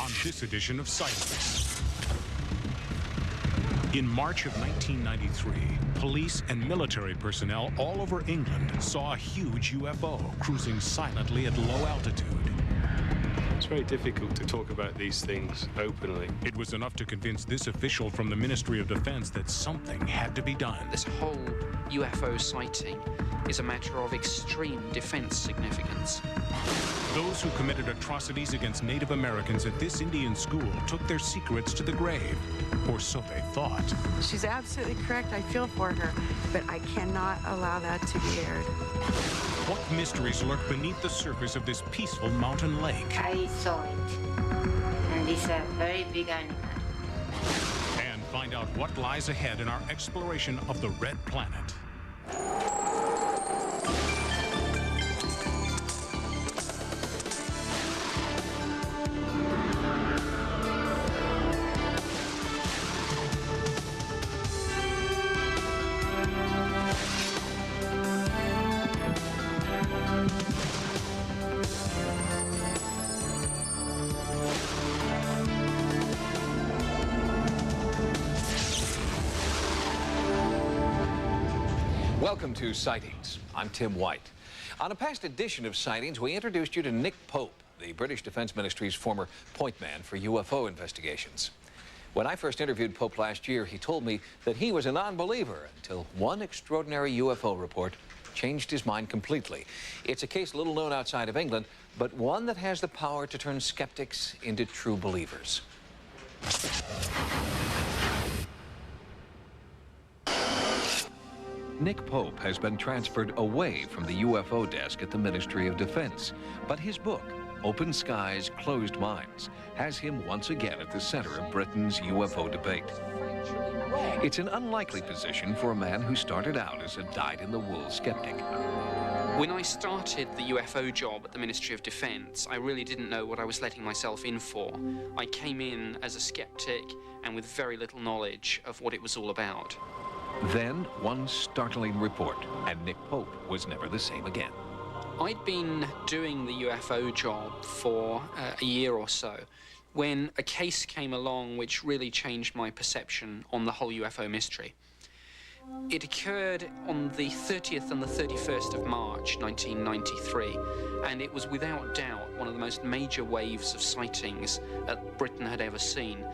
on this edition of Sightings. In March of 1993, police and military personnel all over England saw a huge UFO cruising silently at low altitude. It's very difficult to talk about these things openly. It was enough to convince this official from the Ministry of Defense that something had to be done. This whole UFO sighting is a matter of extreme defense significance. Those who committed atrocities against Native Americans at this Indian school took their secrets to the grave, or so they thought. She's absolutely correct. I feel for her, but I cannot allow that to be aired. What mysteries lurk beneath the surface of this peaceful mountain lake? I saw it, and it's a very big animal. And find out what lies ahead in our exploration of the Red Planet. Welcome to Sightings. I'm Tim White. On a past edition of Sightings, we introduced you to Nick Pope, the British Defense Ministry's former point man for UFO investigations. When I first interviewed Pope last year, he told me that he was a non-believer until one extraordinary UFO report changed his mind completely. It's a case little known outside of England, but one that has the power to turn skeptics into true believers. Nick Pope has been transferred away from the UFO desk at the Ministry of Defense, but his book, Open Skies, Closed Minds, has him once again at the center of Britain's UFO debate. It's an unlikely position for a man who started out as a dyed-in-the-wool skeptic. When I started the UFO job at the Ministry of Defense, I really didn't know what I was letting myself in for. I came in as a skeptic and with very little knowledge of what it was all about. Then, one startling report, and Nick Pope was never the same again. I'd been doing the UFO job for a year or so when a case came along which really changed my perception on the whole UFO mystery. It occurred on the 30th and the 31st of March 1993, and it was without doubt one of the most major waves of sightings that Britain had ever seen.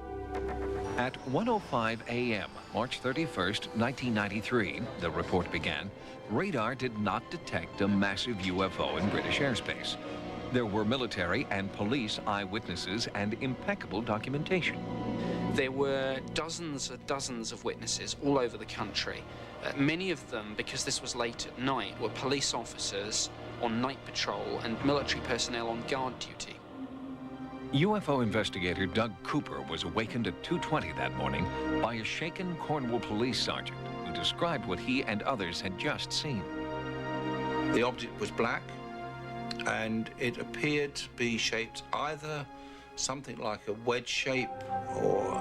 At 1:05 a.m., March 31st, 1993, the report began, radar did not detect a massive UFO in British airspace. There were military and police eyewitnesses and impeccable documentation. There were dozens of witnesses all over the country. Many of them, because this was late at night, were police officers on night patrol and military personnel on guard duty. UFO investigator Doug Cooper was awakened at 2:20 that morning by a shaken Cornwall police sergeant who described what he and others had just seen. The object was black, and it appeared to be shaped either something like a wedge shape or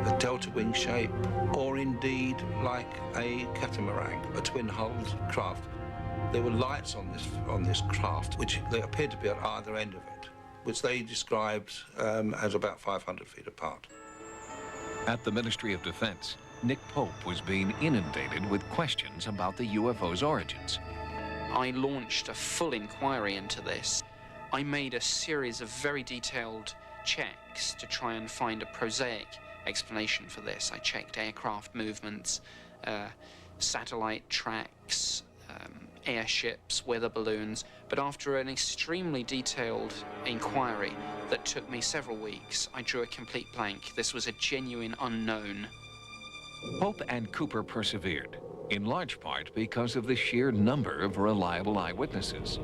a delta wing shape, or indeed like a catamaran, a twin-hulled craft. There were lights on this craft, which they appeared to be at either end of it, which they described as about 500 feet apart. At the Ministry of Defense, Nick Pope was being inundated with questions about the UFO's origins. I launched a full inquiry into this. I made a series of very detailed checks to try and find a prosaic explanation for this. I checked aircraft movements, satellite tracks, airships, weather balloons, but after an extremely detailed inquiry that took me several weeks, I drew a complete blank. This was a genuine unknown. Pope and Cooper persevered, in large part because of the sheer number of reliable eyewitnesses.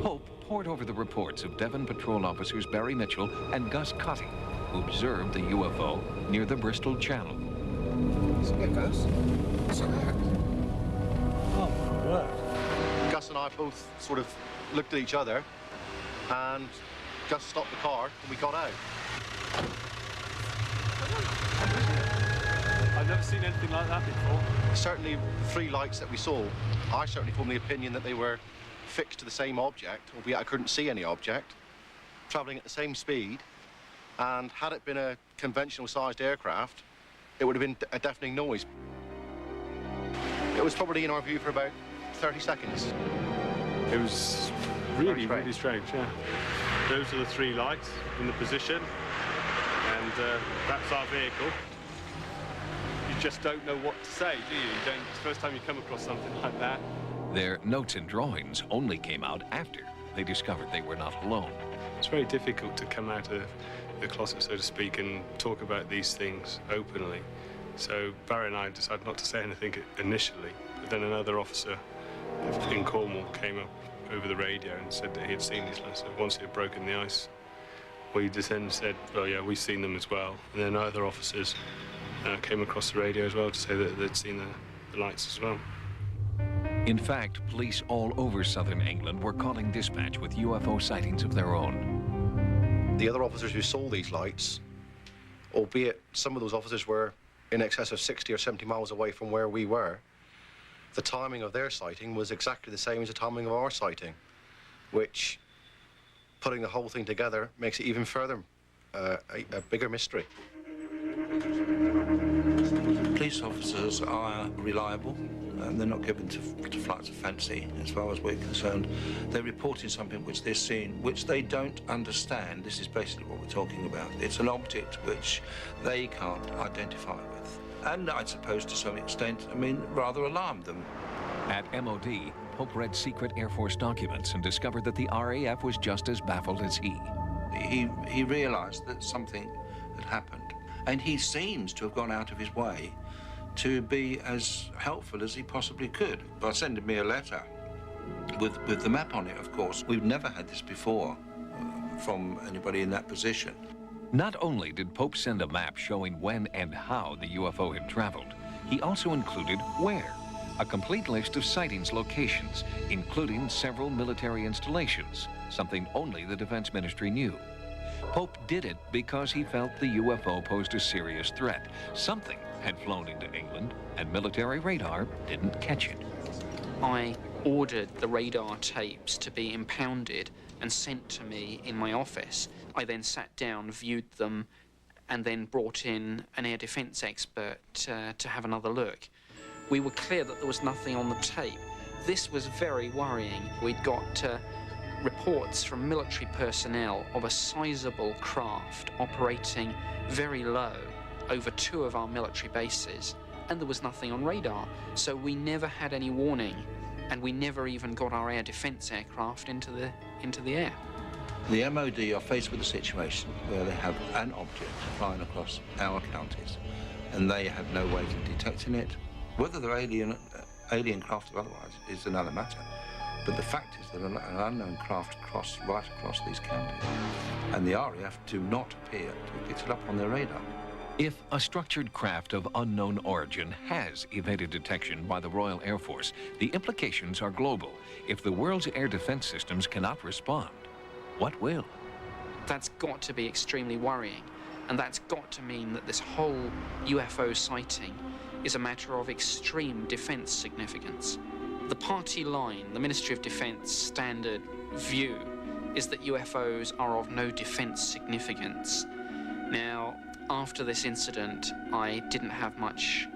Pope pored over the reports of Devon Patrol officers Barry Mitchell and Gus Cotty, who observed the UFO near the Bristol Channel. Gus? What's that? Oh, my word. Gus and I both sort of looked at each other, and Gus stopped the car and we got out. I've never seen anything like that before. Certainly the three lights that we saw, I certainly formed the opinion that they were fixed to the same object, albeit I couldn't see any object, travelling at the same speed, And had it been a conventional sized aircraft, it would have been a deafening noise. It was probably in our view for about 30 seconds. It was really, really strange, yeah. Those are the three lights in the position, and that's our vehicle. You just don't know what to say, do you? It's the first time you come across something like that. Their notes and drawings only came out after they discovered they were not alone. It's very difficult to come out of the closet, so to speak, and talk about these things openly. So Barry and I decided not to say anything initially, but then another officer in Cornwall came up over the radio and said that he had seen these lights. Once it had broken the ice, we just then said, oh yeah, we've seen them as well. And then other officers came across the radio as well to say that they'd seen the lights as well. In fact, police all over southern England were calling dispatch with UFO sightings of their own. The other officers who saw these lights, albeit some of those officers were in excess of 60 or 70 miles away from where we were, the timing of their sighting was exactly the same as the timing of our sighting, which, putting the whole thing together, makes it even further a bigger mystery. Police officers are reliable. They're not given to flights of fancy, as far as we're concerned. They're reporting something which they're seeing, which they don't understand. This is basically what we're talking about. It's an object which they can't identify with. And I suppose, to some extent, rather alarmed them. At MOD, Pope read secret Air Force documents and discovered that the RAF was just as baffled as he. He realized that something had happened, and he seems to have gone out of his way to be as helpful as he possibly could by sending me a letter with the map on it, of course. We've never had this before from anybody in that position. Not only did Pope send a map showing when and how the UFO had traveled, he also included where. A complete list of sightings locations, including several military installations, something only the Defense Ministry knew. Pope did it because he felt the UFO posed a serious threat. Something had flown into England, and military radar didn't catch it. I ordered the radar tapes to be impounded and sent to me in my office. I then sat down, viewed them, and then brought in an air defense expert to have another look. We were clear that there was nothing on the tape. This was very worrying. We'd got reports from military personnel of a sizable craft operating very low over two of our military bases, and there was nothing on radar. So we never had any warning, and we never even got our air defense aircraft into the air. The MOD are faced with a situation where they have an object flying across our counties, and they have no way of detecting it. Whether they're alien craft or otherwise is another matter. But the fact is that an unknown craft crossed right across these counties, and the RAF do not appear to have picked it up on their radar. If a structured craft of unknown origin has evaded detection by the Royal Air Force, the implications are global. If the world's air defense systems cannot respond, what will? That's got to be extremely worrying, and that's got to mean that this whole UFO sighting is a matter of extreme defense significance. The party line, the Ministry of Defense standard view, is that UFOs are of no defense significance. Now, after this incident, I didn't have much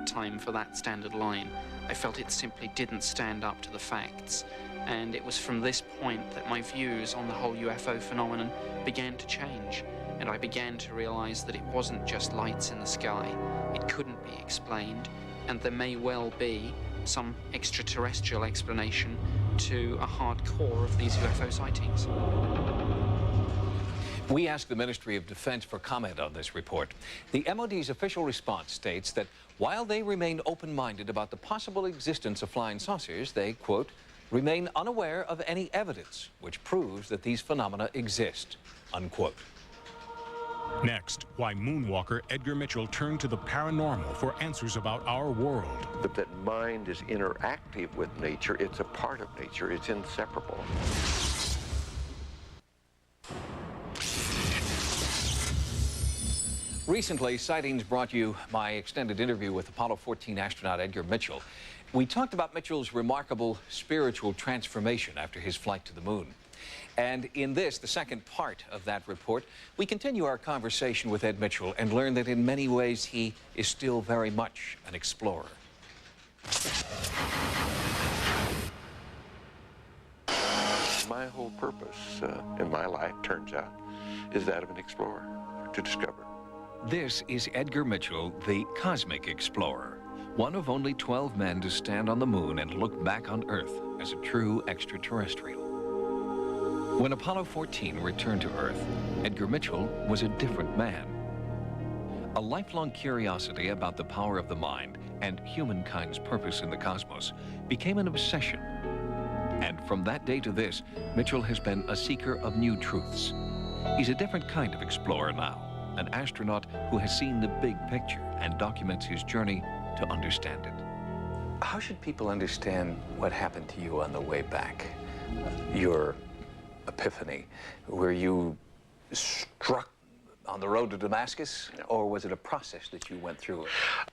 time for that standard line. I felt it simply didn't stand up to the facts, and it was from this point that my views on the whole UFO phenomenon began to change, and I began to realize that it wasn't just lights in the sky. It couldn't be explained, and there may well be some extraterrestrial explanation to a hard core of these UFO sightings. We asked the Ministry of Defense for comment on this report. The MOD's official response states that while they remain open-minded about the possible existence of flying saucers, they, quote, remain unaware of any evidence which proves that these phenomena exist, unquote. Next, why moonwalker Edgar Mitchell turned to the paranormal for answers about our world. But that mind is interactive with nature. It's a part of nature. It's inseparable. Recently, Sightings brought you my extended interview with Apollo 14 astronaut Edgar Mitchell. We talked about Mitchell's remarkable spiritual transformation after his flight to the moon. And in this, the second part of that report, we continue our conversation with Ed Mitchell and learn that in many ways he is still very much an explorer. My whole purpose in my life, turns out, is that of an explorer, to discover. This is Edgar Mitchell, the cosmic explorer, one of only 12 men to stand on the moon and look back on Earth as a true extraterrestrial. When Apollo 14 returned to Earth, Edgar Mitchell was a different man. A lifelong curiosity about the power of the mind and humankind's purpose in the cosmos became an obsession. And from that day to this, Mitchell has been a seeker of new truths. He's a different kind of explorer now, an astronaut who has seen the big picture and documents his journey to understand it. How should people understand what happened to you on the way back? Your epiphany. Were you struck on the road to Damascus? No. Or was it a process that you went through?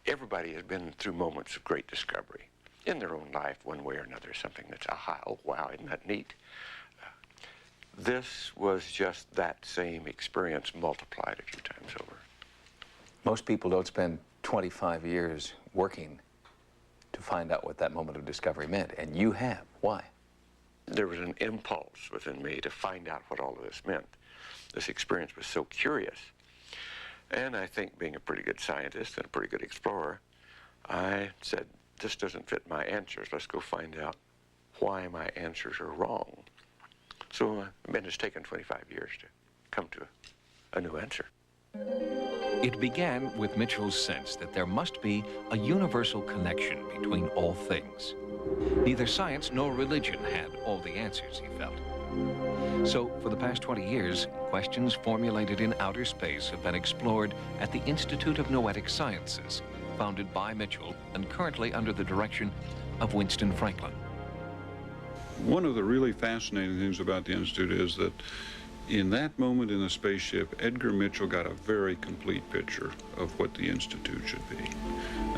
Everybody has been through moments of great discovery in their own life, one way or another, something that's, aha, oh, wow, isn't that neat? This was just that same experience multiplied a few times over. Most people don't spend 25 years working to find out what that moment of discovery meant, and you have. Why? There was an impulse within me to find out what all of this meant. This experience was so curious. And I think, being a pretty good scientist and a pretty good explorer, I said, this doesn't fit my answers. Let's go find out why my answers are wrong. So it's taken 25 years to come to a new answer. It began with Mitchell's sense that there must be a universal connection between all things. Neither science nor religion had all the answers, he felt. So, for the past 20 years, questions formulated in outer space have been explored at the Institute of Noetic Sciences, founded by Mitchell and currently under the direction of Winston Franklin. One of the really fascinating things about the Institute is that in that moment in the spaceship, Edgar Mitchell got a very complete picture of what the Institute should be.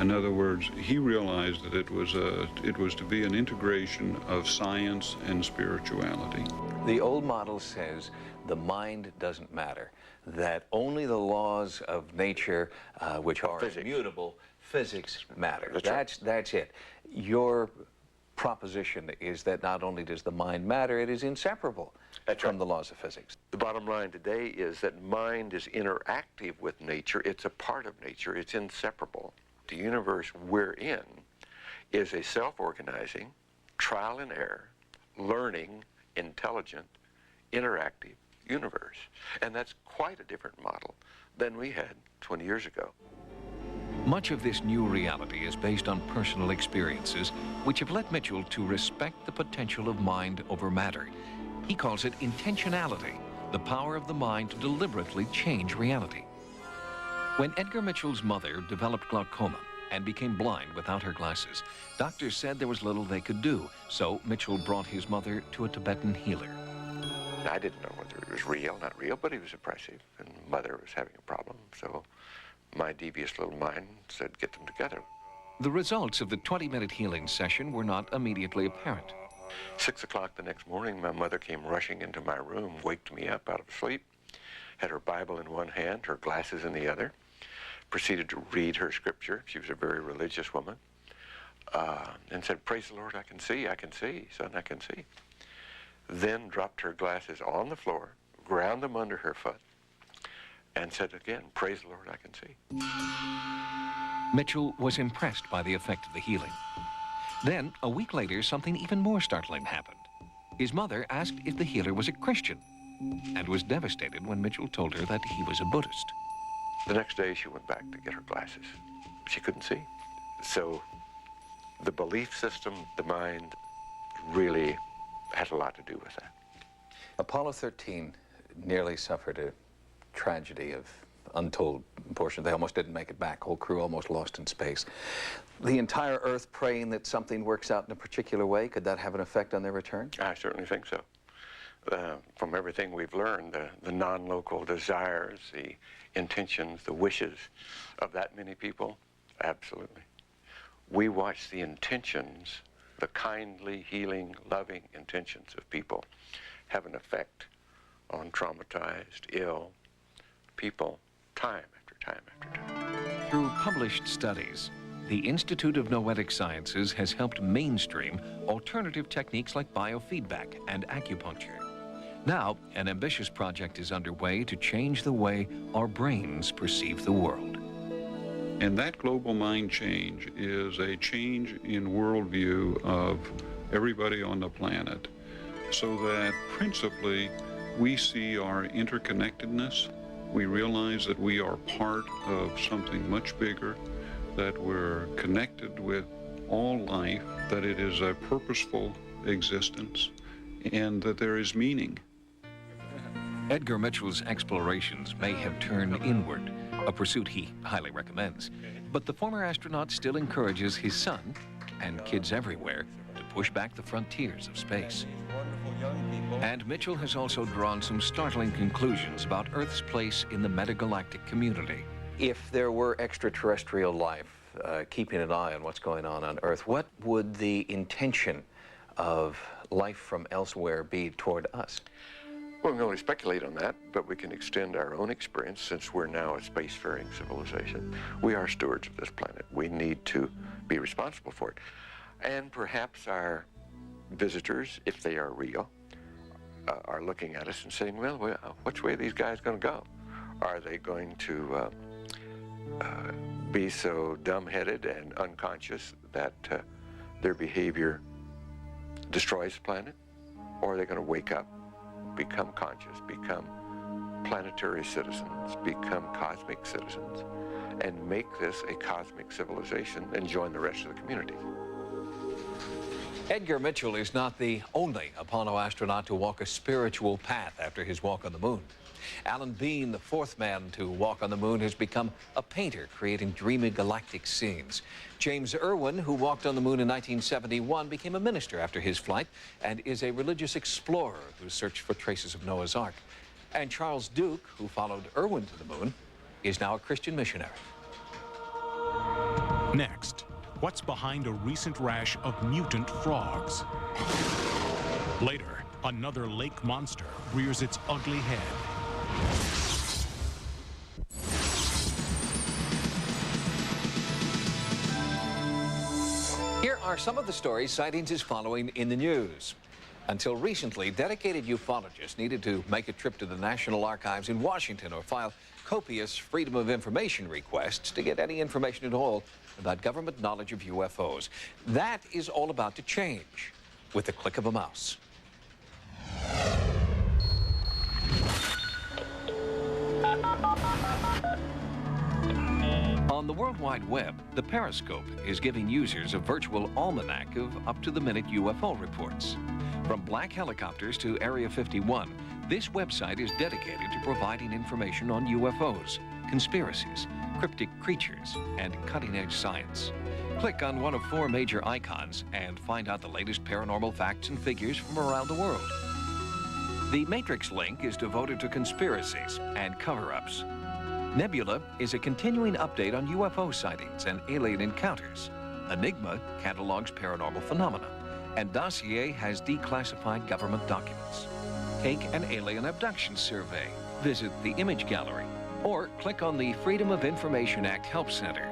In other words, he realized that it was to be an integration of science and spirituality. The old model says the mind doesn't matter, that only the laws of nature, which are immutable, physics matter. That's it. Your proposition is that not only does the mind matter, it is inseparable from the laws of physics. The bottom line today is that mind is interactive with nature. It's a part of nature. It's inseparable. The universe we're in is a self-organizing, trial and error, learning, intelligent, interactive universe. And that's quite a different model than we had 20 years ago. Much of this new reality is based on personal experiences, which have led Mitchell to respect the potential of mind over matter. He calls it intentionality, the power of the mind to deliberately change reality. When Edgar Mitchell's mother developed glaucoma and became blind without her glasses, doctors said there was little they could do, so Mitchell brought his mother to a Tibetan healer. I didn't know whether it was real, not real, but he was oppressive, and mother was having a problem, so my devious little mind said, get them together. The results of the 20-minute healing session were not immediately apparent. 6 o'clock the next morning, my mother came rushing into my room, waked me up out of sleep, had her Bible in one hand, her glasses in the other, proceeded to read her scripture. She was a very religious woman, and said, praise the Lord, I can see, son, I can see. Then dropped her glasses on the floor, ground them under her foot, and said again, praise the Lord, I can see. Mitchell was impressed by the effect of the healing. Then, a week later, something even more startling happened. His mother asked if the healer was a Christian, and was devastated when Mitchell told her that he was a Buddhist. The next day, she went back to get her glasses. She couldn't see. So the belief system, the mind, really had a lot to do with that. Apollo 13 nearly suffered a tragedy of untold proportion. They almost didn't make it back. Whole crew almost lost in space. The entire Earth praying that something works out in a particular way, could that have an effect on their return? I certainly think so. From everything we've learned, the non-local desires, the intentions, the wishes of that many people, absolutely. We watch the intentions, the kindly, healing, loving intentions of people have an effect on traumatized, ill people time after time after time. Through published studies, the Institute of Noetic Sciences has helped mainstream alternative techniques like biofeedback and acupuncture. Now, an ambitious project is underway to change the way our brains perceive the world. And that global mind change is a change in worldview of everybody on the planet, so that principally we see our interconnectedness. We realize that we are part of something much bigger, that we're connected with all life, that it is a purposeful existence, and that there is meaning. Edgar Mitchell's explorations may have turned inward, a pursuit he highly recommends. But the former astronaut still encourages his son, and kids everywhere, to push back the frontiers of space. And Mitchell has also drawn some startling conclusions about Earth's place in the metagalactic community. If there were extraterrestrial life keeping an eye on what's going on Earth, what would the intention of life from elsewhere be toward us? Well, we can only speculate on that, but we can extend our own experience since we're now a spacefaring civilization. We are stewards of this planet. We need to be responsible for it. And perhaps our visitors, if they are real, are looking at us and saying, well, which way are these guys going to go? Are they going to be so dumb-headed and unconscious that their behavior destroys the planet? Or are they going to wake up, become conscious, become planetary citizens, become cosmic citizens, and make this a cosmic civilization and join the rest of the community? Edgar Mitchell is not the only Apollo astronaut to walk a spiritual path after his walk on the moon. Alan Bean, the fourth man to walk on the moon, has become a painter, creating dreamy galactic scenes. James Irwin, who walked on the moon in 1971, became a minister after his flight and is a religious explorer who searched for traces of Noah's Ark. And Charles Duke, who followed Irwin to the moon, is now a Christian missionary. Next, what's behind a recent rash of mutant frogs? Later, another lake monster rears its ugly head. Here are some of the stories Sightings is following in the news. Until recently, dedicated ufologists needed to make a trip to the National Archives in Washington or file copious Freedom of Information requests to get any information at all about government knowledge of UFOs. That is all about to change with the click of a mouse. On the World Wide Web, the Periscope is giving users a virtual almanac of up-to-the-minute UFO reports. From black helicopters to Area 51, this website is dedicated to providing information on UFOs, conspiracies, cryptic creatures, and cutting-edge science. Click on one of 4 major icons and find out the latest paranormal facts and figures from around the world. The Matrix link is devoted to conspiracies and cover-ups. Nebula is a continuing update on UFO sightings and alien encounters. Enigma catalogs paranormal phenomena. And Dossier has declassified government documents. Take an alien abduction survey. Visit the image gallery. Or click on the Freedom of Information Act Help Center.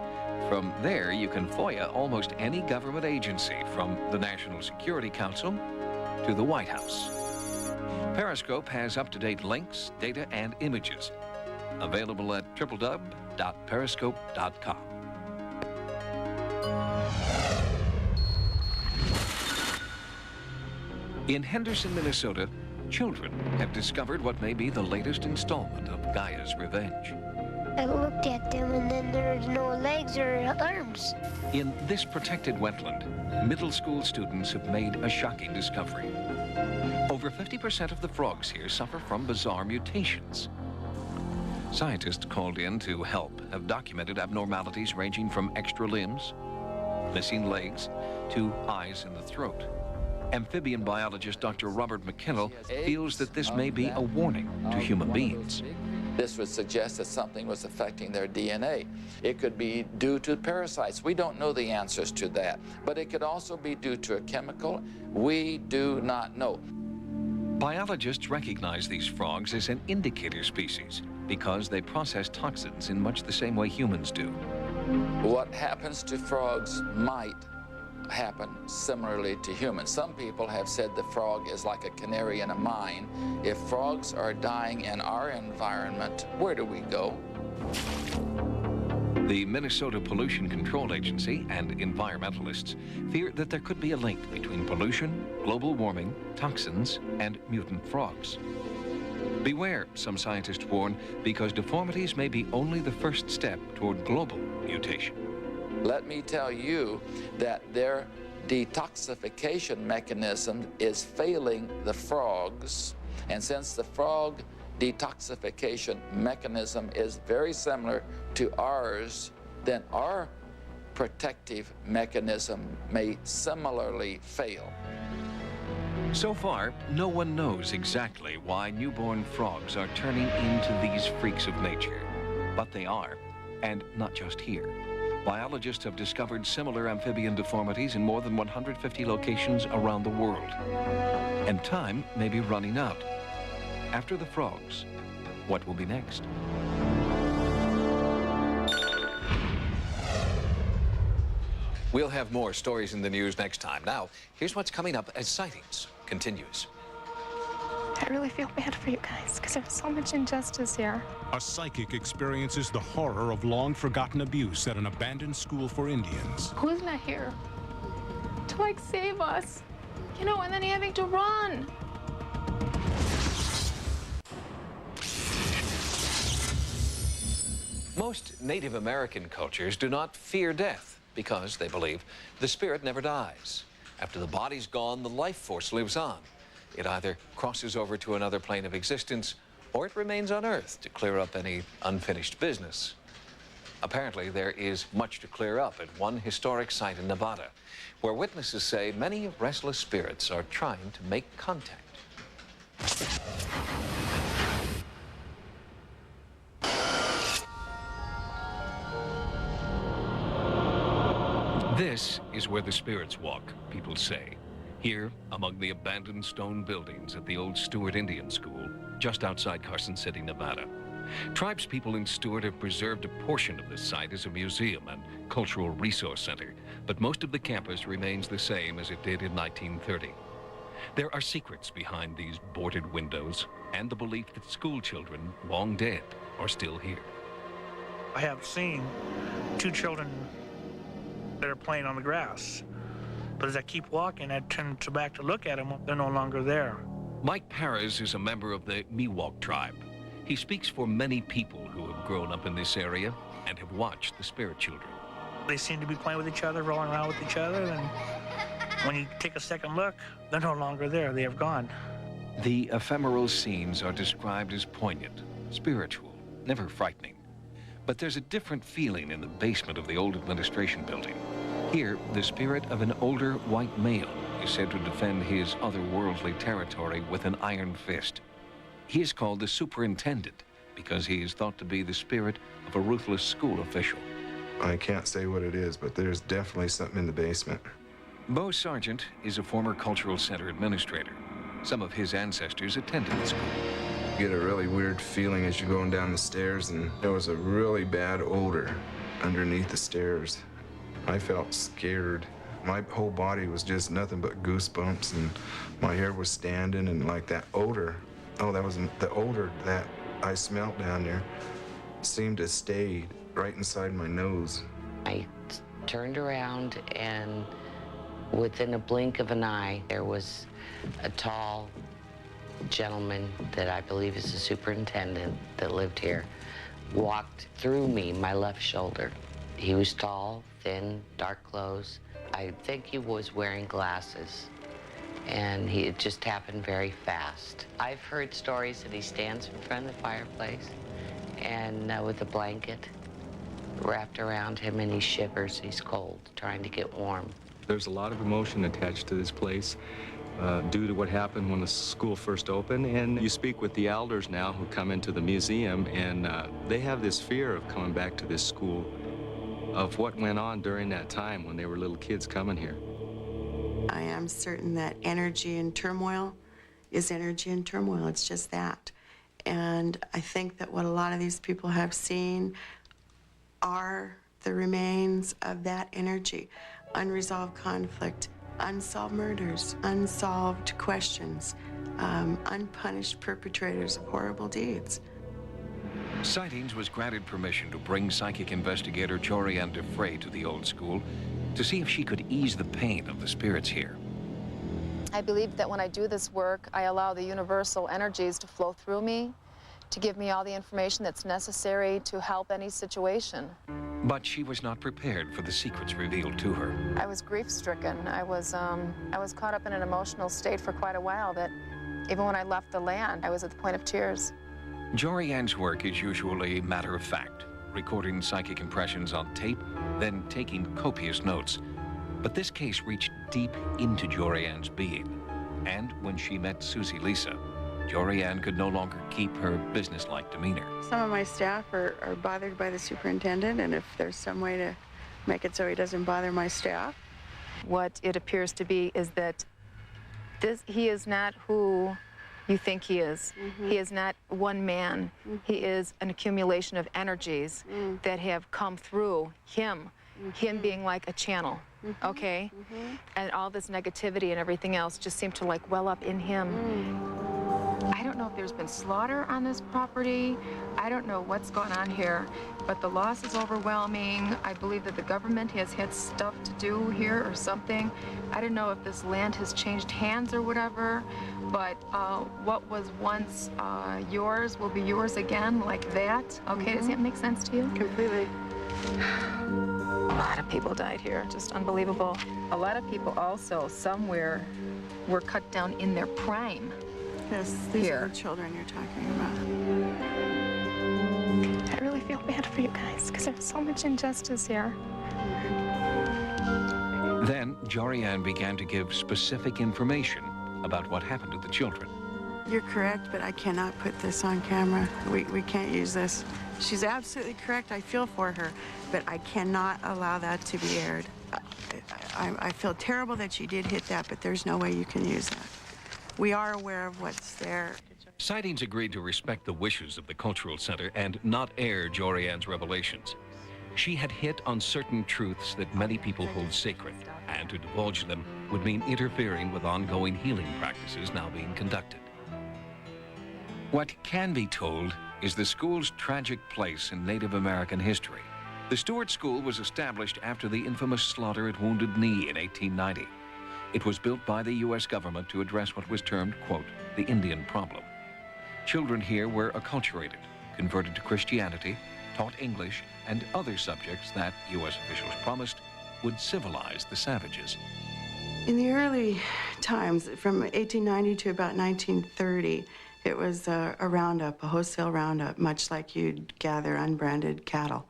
From there, you can FOIA almost any government agency, from the National Security Council to the White House. Periscope has up-to-date links, data, and images. Available at www.periscope.com. In Henderson, Minnesota, children have discovered what may be the latest installment of Gaia's revenge. I looked at them and then there's no legs or arms. In this protected wetland, middle school students have made a shocking discovery. Over 50% of the frogs here suffer from bizarre mutations. Scientists called in to help have documented abnormalities ranging from extra limbs, missing legs, to eyes in the throat. Amphibian biologist Dr. Robert McKinnell feels that this may be a warning to human beings. This would suggest that something was affecting their DNA. It could be due to parasites. We don't know the answers to that. But it could also be due to a chemical. We do not know. Biologists recognize these frogs as an indicator species because they process toxins in much the same way humans do. What happens to frogs might happen similarly to humans. Some people have said the frog is like a canary in a mine. If frogs are dying in our environment, where do we go? The Minnesota Pollution Control Agency and environmentalists fear that there could be a link between pollution, global warming, toxins, and mutant frogs. Beware, some scientists warn, because deformities may be only the first step toward global mutation. Let me tell you that their detoxification mechanism is failing the frogs, and since the frog detoxification mechanism is very similar to ours, then our protective mechanism may similarly fail. So far, no one knows exactly why newborn frogs are turning into these freaks of nature. But they are, and not just here. Biologists have discovered similar amphibian deformities in more than 150 locations around the world. And time may be running out. After the frogs, what will be next? We'll have more stories in the news next time. Now, here's what's coming up as Sightings continues. I really feel bad for you guys because there's so much injustice here. A psychic experiences the horror of long-forgotten abuse at an abandoned school for Indians. Who's not here to, like, save us? You know, and then having to run. Most Native American cultures do not fear death because they believe the spirit never dies. After the body's gone, the life force lives on. It either crosses over to another plane of existence or it remains on Earth to clear up any unfinished business. Apparently, there is much to clear up at one historic site in Nevada, where witnesses say many restless spirits are trying to make contact. This is where the spirits walk, people say. Here, among the abandoned stone buildings at the old Stewart Indian School, just outside Carson City, Nevada. Tribespeople in Stewart have preserved a portion of this site as a museum and cultural resource center, but most of the campus remains the same as it did in 1930. There are secrets behind these boarded windows and the belief that school children, long dead, are still here. I have seen 2 children that are playing on the grass. But as I keep walking, I turn back to look at them. They're no longer there. Mike Perez is a member of the Miwok tribe. He speaks for many people who have grown up in this area and have watched the spirit children. They seem to be playing with each other, rolling around with each other, and when you take a second look, they're no longer there. They have gone. The ephemeral scenes are described as poignant, spiritual, never frightening. But there's a different feeling in the basement of the old administration building. Here, the spirit of an older white male is said to defend his otherworldly territory with an iron fist. He is called the superintendent because he is thought to be the spirit of a ruthless school official. I can't say what it is, but there's definitely something in the basement. Bo Sargent is a former cultural center administrator. Some of his ancestors attended the school. You get a really weird feeling as you're going down the stairs, and there was a really bad odor underneath the stairs. I felt scared. My whole body was just nothing but goosebumps, and my hair was standing, and like that odor, oh, that was the odor that I smelled down there seemed to stay right inside my nose. I turned around, and within a blink of an eye, there was a tall gentleman that I believe is the superintendent that lived here, walked through me, my left shoulder. He was tall, thin, dark clothes. I think he was wearing glasses, and it just happened very fast. I've heard stories that he stands in front of the fireplace and with a blanket wrapped around him, and he shivers, he's cold, trying to get warm. There's a lot of emotion attached to this place due to what happened when the school first opened, and you speak with the elders now who come into the museum, and they have this fear of coming back to this school, of what went on during that time when they were little kids coming here. I am certain that energy and turmoil is energy and turmoil. It's just that. And I think that what a lot of these people have seen are the remains of that energy. Unresolved conflict, unsolved murders, unsolved questions, unpunished perpetrators of horrible deeds. Sightings was granted permission to bring psychic investigator Jorianne Defray to the old school to see if she could ease the pain of the spirits here. I believe that when I do this work, I allow the universal energies to flow through me, to give me all the information that's necessary to help any situation. But she was not prepared for the secrets revealed to her. I was grief-stricken. I was caught up in an emotional state for quite a while that even when I left the land, I was at the point of tears. Jorianne's work is usually matter-of-fact, recording psychic impressions on tape, then taking copious notes. But this case reached deep into Jorianne's being. And when she met Susie Lisa, Jorianne could no longer keep her businesslike demeanor. Some of my staff are bothered by the superintendent, and if there's some way to make it so he doesn't bother my staff. What it appears to be is that he is not who you think he is. He is not one man. He is an accumulation of energies that have come through him, him being like a channel, okay? And all this negativity and everything else just seemed to like well up in him. I don't know if there's been slaughter on this property. I don't know what's going on here, but the loss is overwhelming. I believe that the government has had stuff to do here or something. I don't know if this land has changed hands or whatever, but what was once yours will be yours again, like that. Okay, does that make sense to you? Completely. A lot of people died here, just unbelievable. A lot of people also, somewhere, were cut down in their prime. Yes, these are the children you're talking about. I really feel bad for you guys, because there's so much injustice here. Then Jorianne began to give specific information about what happened to the children. You're correct, but I cannot put this on camera. We can't use this. She's absolutely correct. I feel for her, but I cannot allow that to be aired. I feel terrible that she did hit that, but there's no way you can use that. We are aware of what's there. Sightings agreed to respect the wishes of the Cultural Center and not air Jorianne's revelations. She had hit on certain truths that many people hold sacred, and to divulge them would mean interfering with ongoing healing practices now being conducted. What can be told is the school's tragic place in Native American history. The Stewart School was established after the infamous slaughter at Wounded Knee in 1890. It was built by the U.S. government to address what was termed, quote, the Indian problem. Children here were acculturated, converted to Christianity, taught English and other subjects that U.S. officials promised would civilize the savages. In the early times, from 1890 to about 1930, it was a roundup, a wholesale roundup, much like you'd gather unbranded cattle.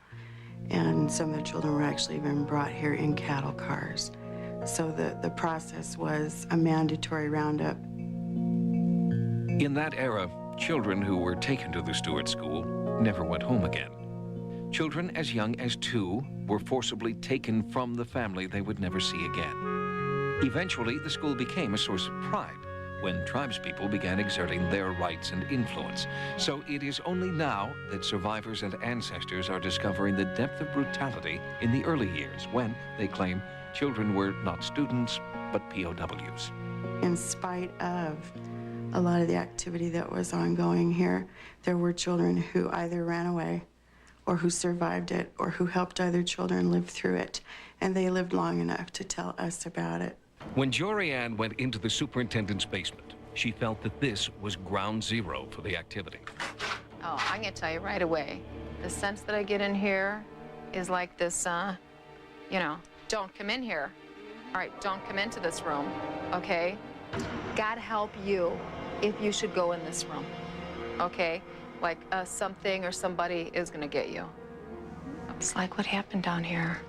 And some of the children were actually even brought here in cattle cars. So the process was a mandatory roundup. In that era, children who were taken to the Stewart School never went home again. Children as young as 2 were forcibly taken from the family they would never see again. Eventually, the school became a source of pride when tribespeople began exerting their rights and influence. So it is only now that survivors and ancestors are discovering the depth of brutality in the early years when, they claim, children were not students, but POWs. In spite of a lot of the activity that was ongoing here, there were children who either ran away or who survived it or who helped other children live through it. And they lived long enough to tell us about it. When Jorianne went into the superintendent's basement, she felt that this was ground zero for the activity. Oh, I'm gonna tell you right away. The sense that I get in here is like this, you know, don't come in here. All right, don't come into this room, okay? God help you if you should go in this room, okay? Like something or somebody is gonna get you. It's like what happened down here.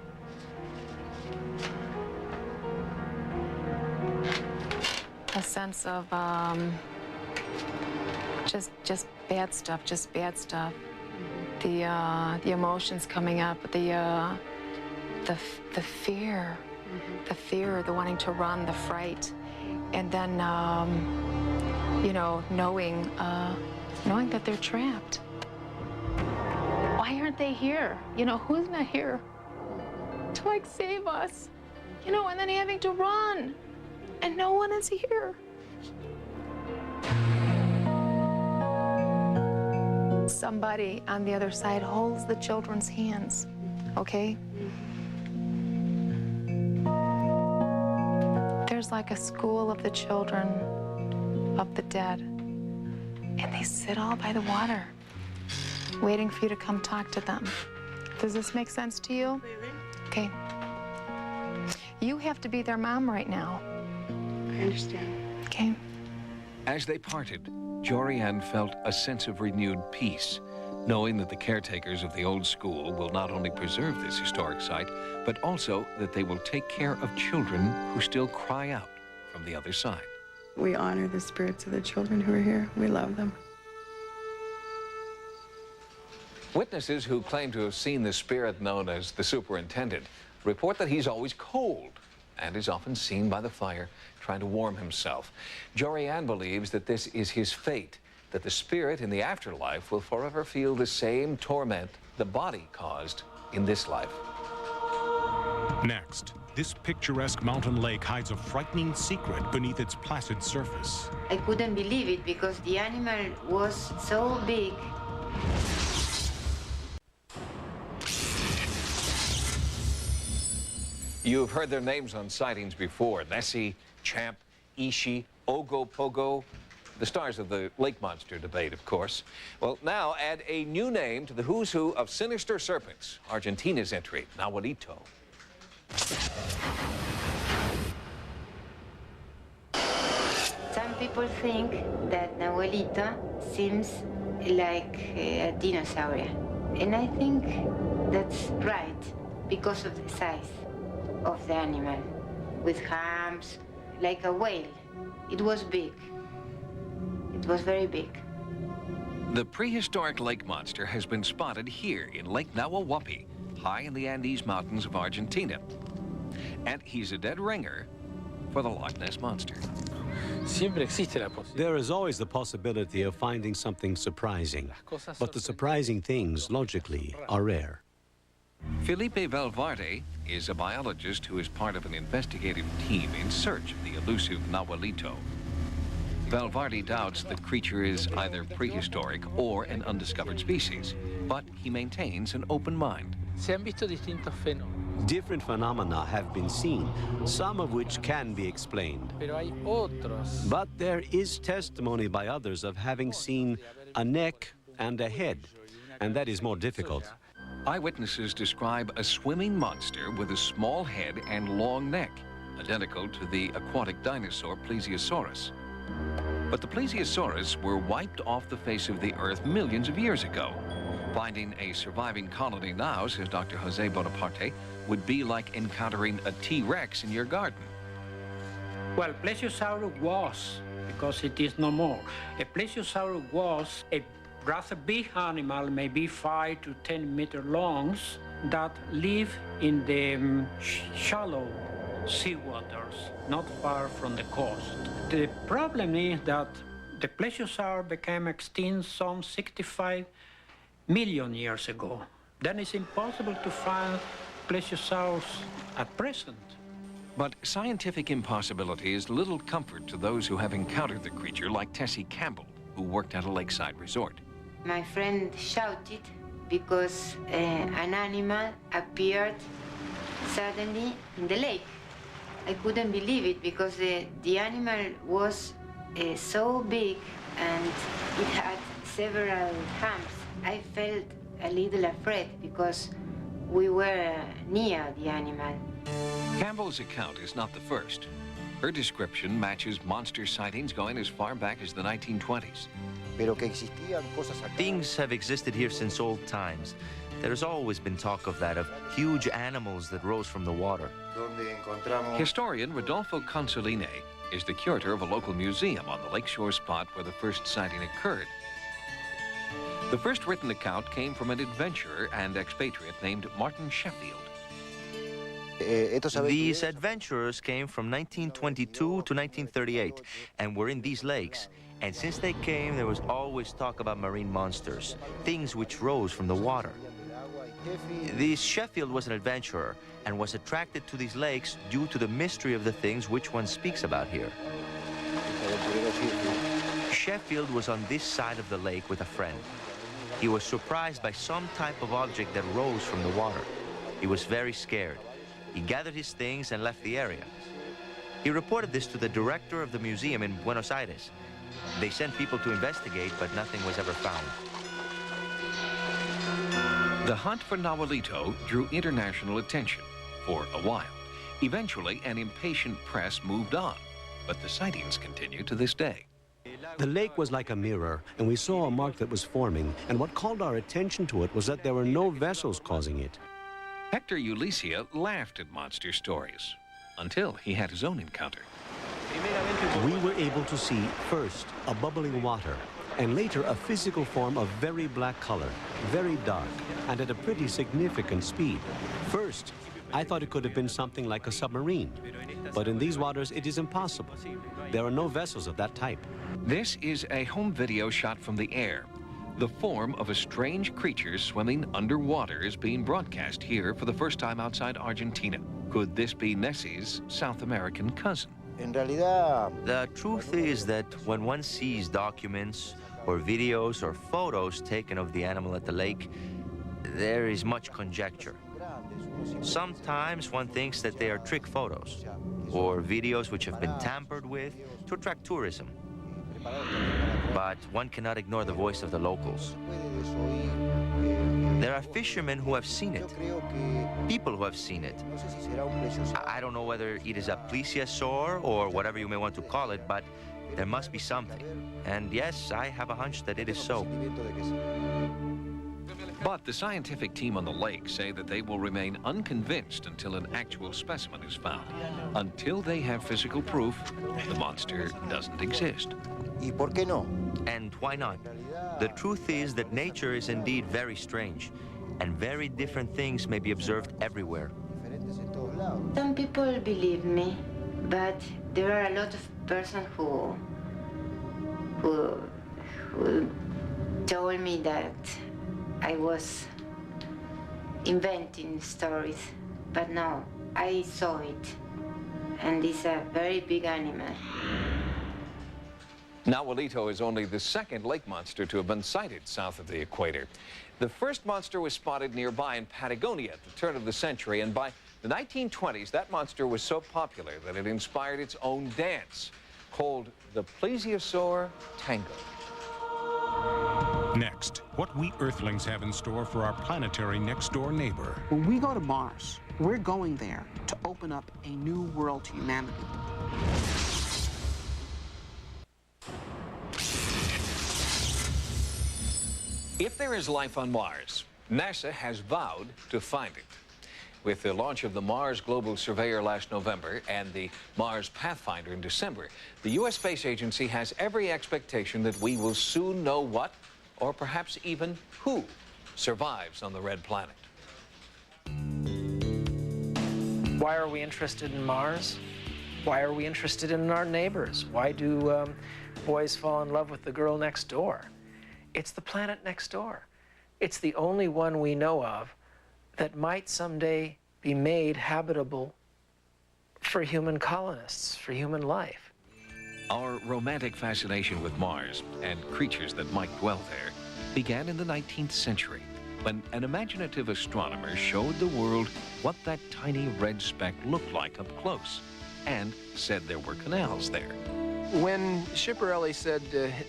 A sense of just bad stuff, just bad stuff. The emotions coming up, the fear, the wanting to run, the fright, and then you know, knowing that they're trapped. Why aren't they here? You know, who's not here to like save us? You know, and then having to run, and no one is here. Somebody on the other side holds the children's hands, okay? There's like a school of the children of the dead, and they sit all by the water, waiting for you to come talk to them. Does this make sense to you? Okay. You have to be their mom right now. I understand. Okay. As they parted, Jorianne felt a sense of renewed peace, knowing that the caretakers of the old school will not only preserve this historic site, but also that they will take care of children who still cry out from the other side. We honor the spirits of the children who are here. We love them. Witnesses who claim to have seen the spirit known as the superintendent report that he's always cold and is often seen by the fire trying to warm himself. Jorianne believes that this is his fate, that the spirit in the afterlife will forever feel the same torment the body caused in this life. Next, this picturesque mountain lake hides a frightening secret beneath its placid surface. I couldn't believe it because the animal was so big. You've heard their names on sightings before: Nessie, Champ, Ishi, Ogo Pogo, the stars of the lake monster debate, of course. Well, now add a new name to the who's who of sinister serpents, Argentina's entry, Nahuelito. Some people think that Nahuelito seems like a dinosaur. And I think that's right because of the size of the animal, with arms, like a whale. It was big. It was very big. The prehistoric lake monster has been spotted here in Lake Nahuelhuapi, high in the Andes Mountains of Argentina. And he's a dead ringer for the Loch Ness Monster. There is always the possibility of finding something surprising, but the surprising things, logically, are rare. Felipe Valverde is a biologist who is part of an investigative team in search of the elusive Nahuelito. Valverde doubts the creature is either prehistoric or an undiscovered species, but he maintains an open mind. Different phenomena have been seen, some of which can be explained. But there is testimony by others of having seen a neck and a head, and that is more difficult. Eyewitnesses describe a swimming monster with a small head and long neck, identical to the aquatic dinosaur Plesiosaurus. But the Plesiosaurus were wiped off the face of the earth millions of years ago. Finding a surviving colony now, says Dr. Jose Bonaparte, would be like encountering a T-Rex in your garden. Well, Plesiosaurus was, because it is no more, a Plesiosaurus was a rather big animal, maybe 5 to 10 meter long, that live in the shallow seawaters, not far from the coast. The problem is that the Plesiosaur became extinct some 65 million years ago. Then it's impossible to find Plesiosaurs at present. But scientific impossibility is little comfort to those who have encountered the creature, like Tessie Campbell, who worked at a lakeside resort. My friend shouted because an animal appeared suddenly in the lake. I couldn't believe it because the animal was so big and it had several humps. I felt a little afraid because we were near the animal. Campbell's account is not the first. Her description matches monster sightings going as far back as the 1920s. Things have existed here since old times. There's always been talk of that, of huge animals that rose from the water. Historian Rodolfo Consoline is the curator of a local museum on the lakeshore spot where the first sighting occurred. The first written account came from an adventurer and expatriate named Martin Sheffield. These adventurers came from 1922 to 1938 and were in these lakes, And since they came, there was always talk about marine monsters, things which rose from the water. This Sheffield was an adventurer and was attracted to these lakes due to the mystery of the things which one speaks about here. Sheffield was on this side of the lake with a friend. He was surprised by some type of object that rose from the water. He was very scared. He gathered his things and left the area. He reported this to the director of the museum in Buenos Aires. They sent people to investigate, but nothing was ever found. The hunt for Nahualito drew international attention for a while. Eventually, an impatient press moved on, but the sightings continue to this day. The lake was like a mirror, and we saw a mark that was forming, and what called our attention to it was that there were no vessels causing it. Hector Ulicia laughed at monster stories until he had his own encounter. We were able to see, first, a bubbling water, and later a physical form of very black color, very dark, and at a pretty significant speed. First, I thought it could have been something like a submarine, but in these waters it is impossible. There are no vessels of that type. This is a home video shot from the air. The form of a strange creature swimming underwater is being broadcast here for the first time outside Argentina. Could this be Nessie's South American cousin? The truth is that when one sees documents or videos or photos taken of the animal at the lake, there is much conjecture. Sometimes one thinks that they are trick photos or videos which have been tampered with to attract tourism. But one cannot ignore the voice of the locals. There are fishermen who have seen it, people who have seen it. I don't know whether it is a plesiosaur or whatever you may want to call it, but there must be something. And yes, I have a hunch that it is so. But the scientific team on the lake say that they will remain unconvinced until an actual specimen is found. Until they have physical proof, the monster doesn't exist. And why not? The truth is that nature is indeed very strange, and very different things may be observed everywhere. Some people believe me, but there are a lot of persons who told me that I was inventing stories, but no, I saw it, and it's a very big animal. Nahualito is only the second lake monster to have been sighted south of the equator. The first monster was spotted nearby in Patagonia at the turn of the century, and by the 1920s, that monster was so popular that it inspired its own dance, called the plesiosaur tango. Next, what we Earthlings have in store for our planetary next-door neighbor. When we go to Mars, we're going there to open up a new world to humanity. If there is life on Mars, NASA has vowed to find it. With the launch of the Mars Global Surveyor last November and the Mars Pathfinder in December, the U.S. Space Agency has every expectation that we will soon know what, or perhaps even who, survives on the red planet. Why are we interested in Mars? Why are we interested in our neighbors? Why do boys fall in love with the girl next door? It's the planet next door. It's the only one we know of that might someday be made habitable for human colonists, for human life. Our romantic fascination with Mars and creatures that might dwell there began in the 19th century when an imaginative astronomer showed the world what that tiny red speck looked like up close and said there were canals there. When Schiaparelli said,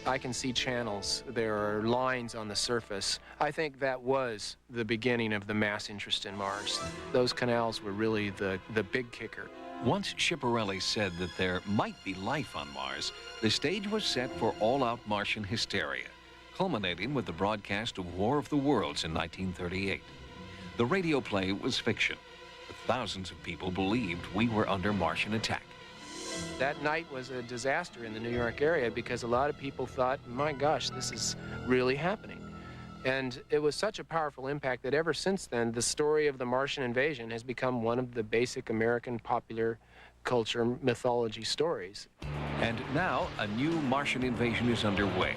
I can see channels, there are lines on the surface, I think that was the beginning of the mass interest in Mars. Those canals were really the big kicker. Once Schiaparelli said that there might be life on Mars, the stage was set for all-out Martian hysteria, culminating with the broadcast of War of the Worlds in 1938. The radio play was fiction, but thousands of people believed we were under Martian attack. That night was a disaster in the New York area because a lot of people thought, my gosh, this is really happening. And it was such a powerful impact that ever since then, the story of the Martian invasion has become one of the basic American popular culture mythology stories. And now a new Martian invasion is underway.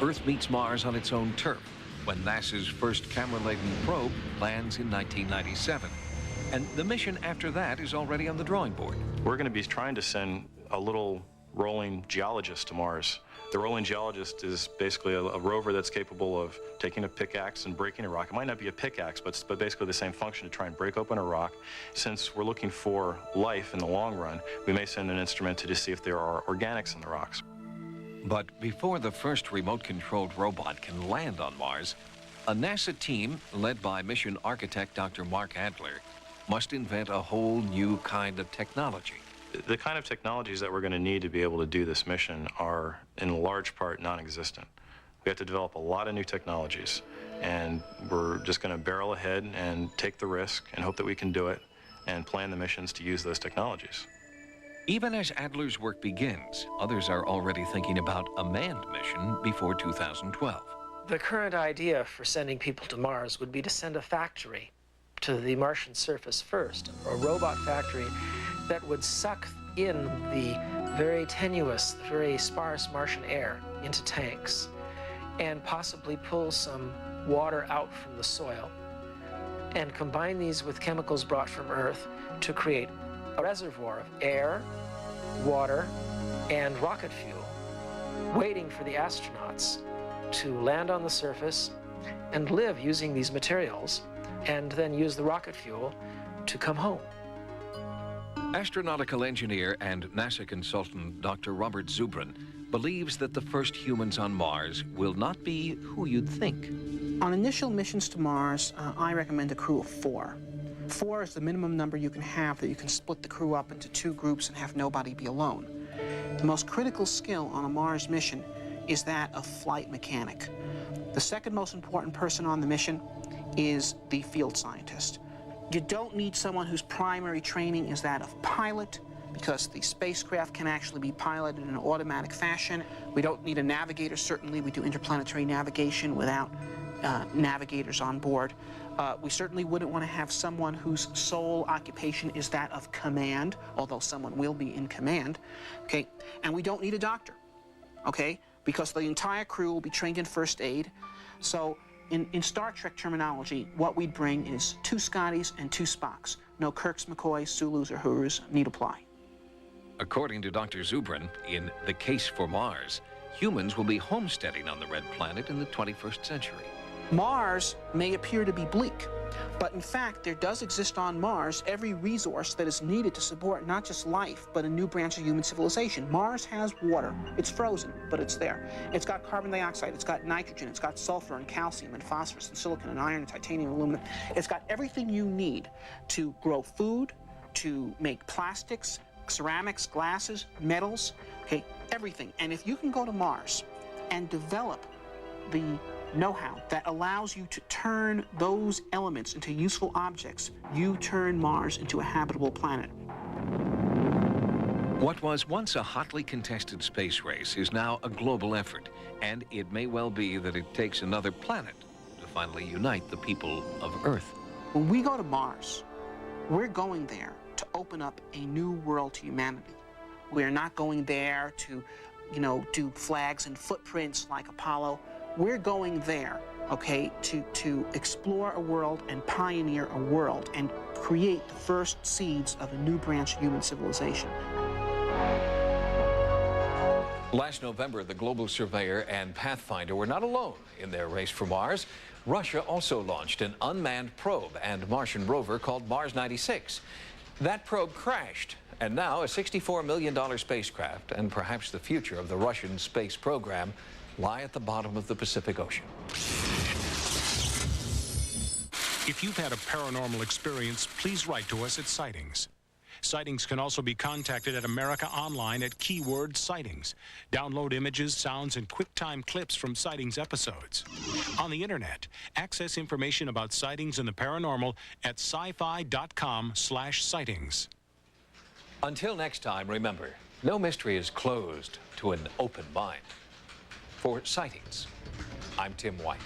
Earth meets Mars on its own turf when NASA's first camera-laden probe lands in 1997. And the mission after that is already on the drawing board. We're going to be trying to send a little rolling geologist to Mars. The rolling geologist is basically a rover that's capable of taking a pickaxe and breaking a rock. It might not be a pickaxe, but basically the same function to try and break open a rock. Since we're looking for life in the long run, we may send an instrument to just see if there are organics in the rocks. But before the first remote-controlled robot can land on Mars, a NASA team led by mission architect Dr. Mark Adler must invent a whole new kind of technology. The kind of technologies that we're going to need to be able to do this mission are, in large part, non-existent. We have to develop a lot of new technologies, and we're just going to barrel ahead and take the risk and hope that we can do it and plan the missions to use those technologies. Even as Adler's work begins, others are already thinking about a manned mission before 2012. The current idea for sending people to Mars would be to send a factory to the Martian surface first, a robot factory that would suck in the very tenuous, very sparse Martian air into tanks and possibly pull some water out from the soil and combine these with chemicals brought from Earth to create a reservoir of air, water, and rocket fuel, waiting for the astronauts to land on the surface and live using these materials, and then use the rocket fuel to come home. Astronautical engineer and NASA consultant Dr. Robert Zubrin believes that the first humans on Mars will not be who you'd think. On initial missions to Mars, I recommend a crew of 4. 4 is the minimum number you can have, that you can split the crew up into 2 groups and have nobody be alone. The most critical skill on a Mars mission is that of flight mechanic. The second most important person on the mission is the field scientist. You don't need someone whose primary training is that of pilot, because the spacecraft can actually be piloted in an automatic fashion. We don't need a navigator, certainly. We do interplanetary navigation without navigators on board. We certainly wouldn't want to have someone whose sole occupation is that of command, although someone will be in command, okay? And we don't need a doctor, okay? Because the entire crew will be trained in first aid. So in Star Trek terminology, what we'd bring is 2 Scotties and 2 Spocks. No Kirks, McCoys, Sulus, or Uhurus need apply. According to Dr. Zubrin, in The Case for Mars, humans will be homesteading on the red planet in the 21st century. Mars may appear to be bleak, but in fact, there does exist on Mars every resource that is needed to support not just life, but a new branch of human civilization. Mars has water. It's frozen, but it's there. It's got carbon dioxide, it's got nitrogen, it's got sulfur and calcium and phosphorus and silicon and iron and titanium and aluminum. It's got everything you need to grow food, to make plastics, ceramics, glasses, metals, okay, everything. And if you can go to Mars and develop the know-how that allows you to turn those elements into useful objects, you turn Mars into a habitable planet. What was once a hotly contested space race is now a global effort, and it may well be that it takes another planet to finally unite the people of Earth. When we go to Mars, we're going there to open up a new world to humanity. We're not going there to, do flags and footprints like Apollo. We're going there, okay, to explore a world and pioneer a world and create the first seeds of a new branch of human civilization. Last November, the Global Surveyor and Pathfinder were not alone in their race for Mars. Russia also launched an unmanned probe and Martian rover called Mars 96. That probe crashed, and now a $64 million spacecraft and perhaps the future of the Russian space program lie at the bottom of the Pacific Ocean. If you've had a paranormal experience, please write to us at Sightings. Sightings can also be contacted at America Online at keyword Sightings. Download images, sounds, and QuickTime clips from Sightings episodes. On the internet, access information about sightings and the paranormal at sci-fi.com/sightings. Until next time, remember, no mystery is closed to an open mind. For Sightings, I'm Tim White.